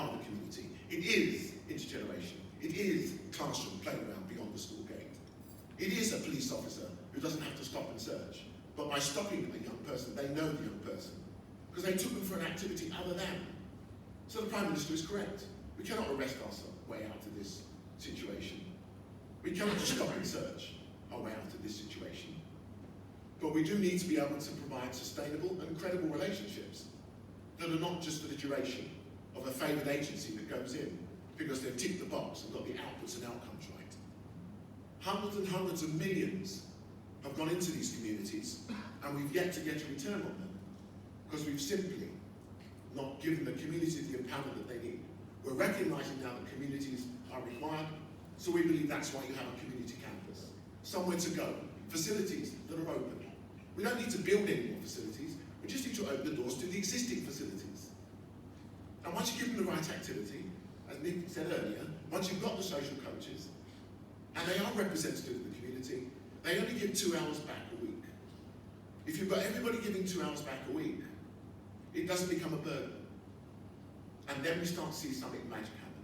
are the community. It is intergeneration. It is classroom, playground beyond the school gate. It is a police officer who doesn't have to stop and search. But by stopping a young person, they know the young person, because they took them for an activity other than. So the Prime Minister is correct. We cannot arrest our way out of this situation. We cannot just stop and search our way out of this situation. But we do need to be able to provide sustainable and credible relationships that are not just for the duration of a favoured agency that goes in because they've ticked the box and got the outputs and outcomes right. Hundreds and hundreds of millions have gone into these communities, and we've yet to get a return on them because we've simply not given the community the empowerment that they need. We're recognising now that communities are required, so we believe that's why you have a community campus. Somewhere to go, facilities that are open. We don't need to build any more facilities, we just need to open the doors to the existing facilities. And once you give them the right activity, as Nick said earlier, once you've got the social coaches, and they are representative of the community, they only give 2 hours back a week. If you've got everybody giving 2 hours back a week, it doesn't become a burden. And then we start to see something magic happen.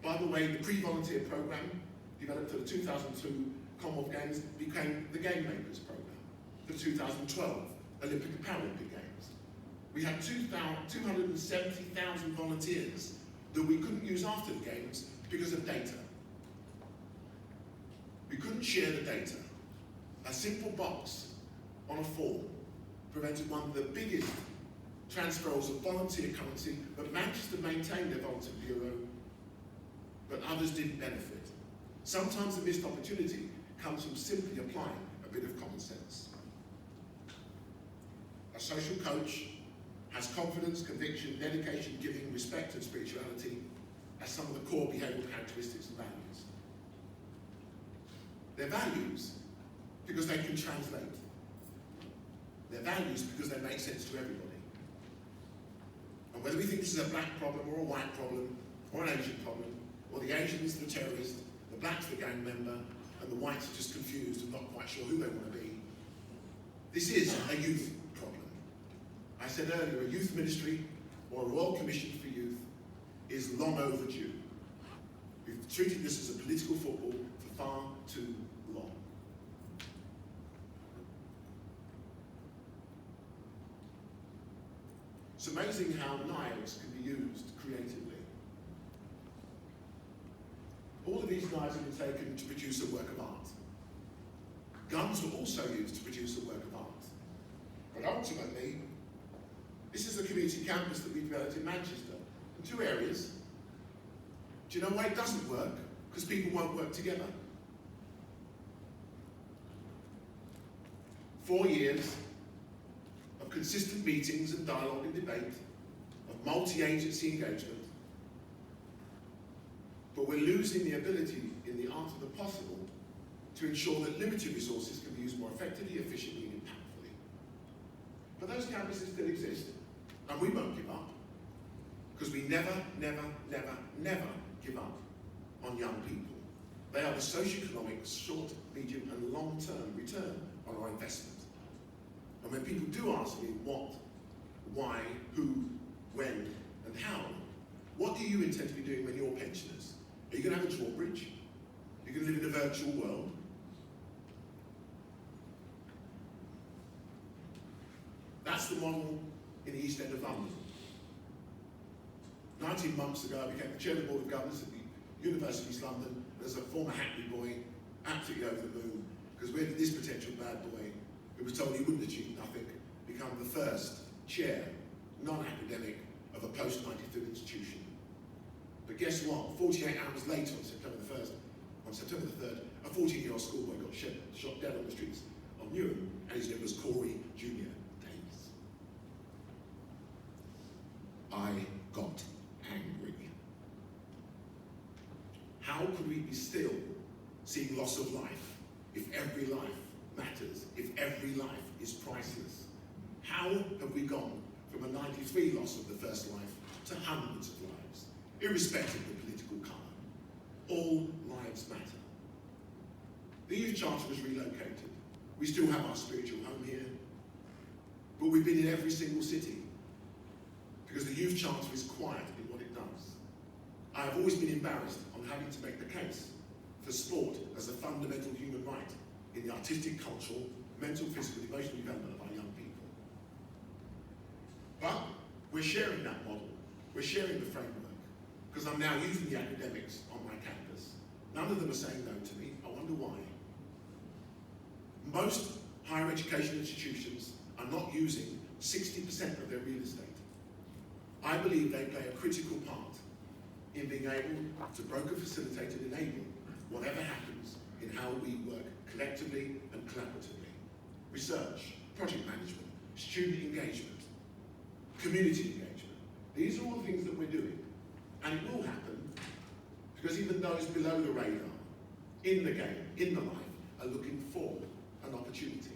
By the way, the pre-volunteer program developed for the 2002 Commonwealth Games became the Game Makers program. The 2012 Olympic and Paralympic Games. We had 270,000 volunteers that we couldn't use after the Games because of data. We couldn't share the data. A simple box on a form prevented one of the biggest transfers of volunteer currency that managed to maintain their volunteer bureau, but others didn't benefit. Sometimes the missed opportunity comes from simply applying a bit of common sense. A social coach has confidence, conviction, dedication, giving, respect and spirituality as some of the core behavioural characteristics and values. They're values because they can translate. They're values because they make sense to everybody. And whether we think this is a black problem or a white problem or an Asian problem, or the Asian is the terrorist, the black's the gang member, and the whites are just confused and not quite sure who they want to be, this is a youth problem. I said earlier, a youth ministry or a Royal Commission for Youth is long overdue. We've treated this as a political football for far too long. It's amazing how knives can be used creatively. All of these knives have been taken to produce a work of art. Guns were also used to produce a work of art. But ultimately, this is a community campus that we developed in Manchester, in 2 areas. Do you know why it doesn't work? Because people won't work together. 4 years of consistent meetings and dialogue and debate, of multi-agency engagement, but we're losing the ability in the art of the possible to ensure that limited resources can be used more effectively, efficiently and impactfully. But those campuses still exist, and we won't give up, because we never, never, never, never give up on young people. They are the socioeconomic short, medium and long-term return on our investment. And when people do ask me what, why, who, when and how, what do you intend to be doing when you're pensioners? Are you going to have a drawbridge? Are you going to live in a virtual world? That's the model in the East End of London. 19 months ago, I became the chair of the Board of Governors at the University of East London as a former Hackney boy, absolutely over the moon, because we had this potential bad boy who was told he wouldn't achieve nothing, become the first chair, non-academic, of a post-93 institution. But guess what? 48 hours later, on September the 3rd, a 14-year-old schoolboy got shot dead on the streets of Newham, and his name was Corey Jr. Davis. I got angry. How could we be still seeing loss of life if every life matters, if every life is priceless? How have we gone from a 93 loss of the first life to hundreds of lives, irrespective of the political colour? All lives matter. The Youth Charter was relocated. We still have our spiritual home here, but we've been in every single city because the Youth Charter is quiet in what it does. I have always been embarrassed on having to make the case for sport as a fundamental human right in the artistic, cultural, mental, physical, emotional development of our young people. But we're sharing that model. We're sharing the framework, because I'm now using the academics on my campus. None of them are saying no to me. I wonder why. Most higher education institutions are not using 60% of their real estate. I believe they play a critical part in being able to broker, facilitate, and enable whatever happens in how we work collectively and collaboratively. Research, project management, student engagement, community engagement. These are all the things that we're doing. And it will happen because even those below the radar, in the game, in the life, are looking for an opportunity.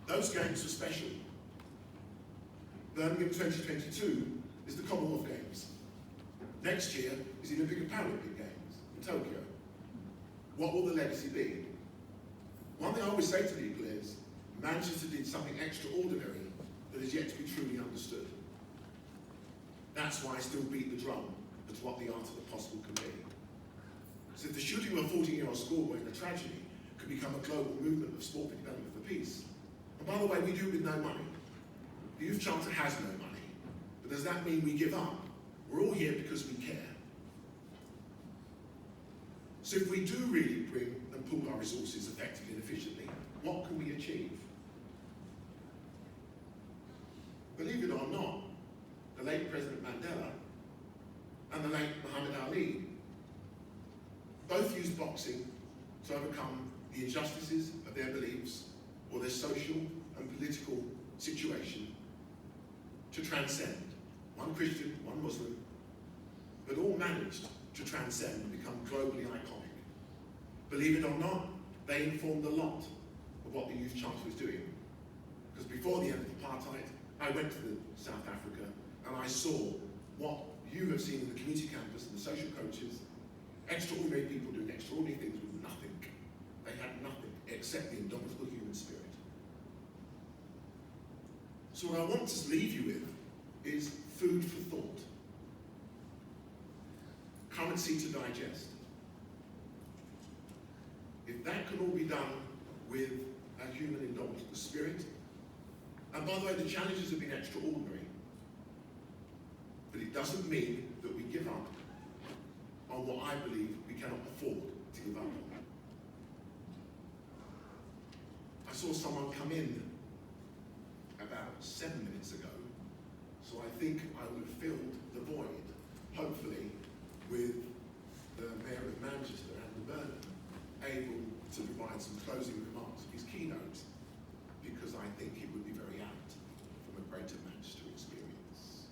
Those games were special. Birmingham 2022 is the Commonwealth Games. Next year is the Olympic and Paralympic Games in Tokyo. What will the legacy be? One thing I always say to people is, Manchester did something extraordinary that is yet to be truly understood. That's why I still beat the drum as to what the art of the possible can be. So if the shooting of a 14-year-old schoolboy in a tragedy could become a global movement of sport for development for peace. And by the way, we do it with no money. The Youth Charter has no money. But does that mean we give up? We're all here because we care. So if we do really bring and pool our resources effectively and efficiently, what can we achieve? Believe it or not, the late President Mandela and the late Muhammad Ali both used boxing to overcome the injustices of their beliefs or their social and political situation to transcend. One Christian, one Muslim, but all managed to transcend and become globally iconic. Believe it or not, they informed a lot of what the Youth Charter was doing. Because before the end of apartheid, I went to South Africa and I saw what you have seen in the community campus and the social coaches, extraordinary people doing extraordinary things with nothing. They had nothing except the indomitable human spirit. So what I want to leave you with is food for thought. Currency to digest. If that can all be done with a human indomitable spirit, and by the way, the challenges have been extraordinary, but it doesn't mean that we give up on what I believe we cannot afford to give up on. I saw someone come in about 7 minutes ago, so I think I would have filled the void, hopefully, with the Mayor of Manchester, Andy Burnham, able to provide some closing remarks of his keynote, because I think it would be very apt from a Greater Manchester experience.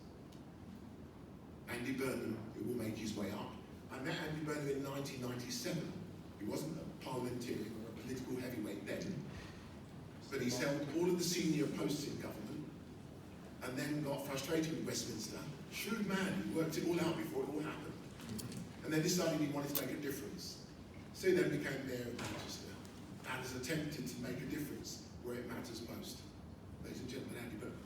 Andy Burnham, who will make his way up. I met Andy Burnham in 1997. He wasn't a parliamentarian or a political heavyweight then, but he's held all of the senior posts in government and then got frustrated with Westminster. Shrewd man, he worked it all out before it all happened. And then decided he wanted to make a difference. So he then became Mayor of Manchester and has attempted to make a difference where it matters most. Ladies and gentlemen, Andy Burnham.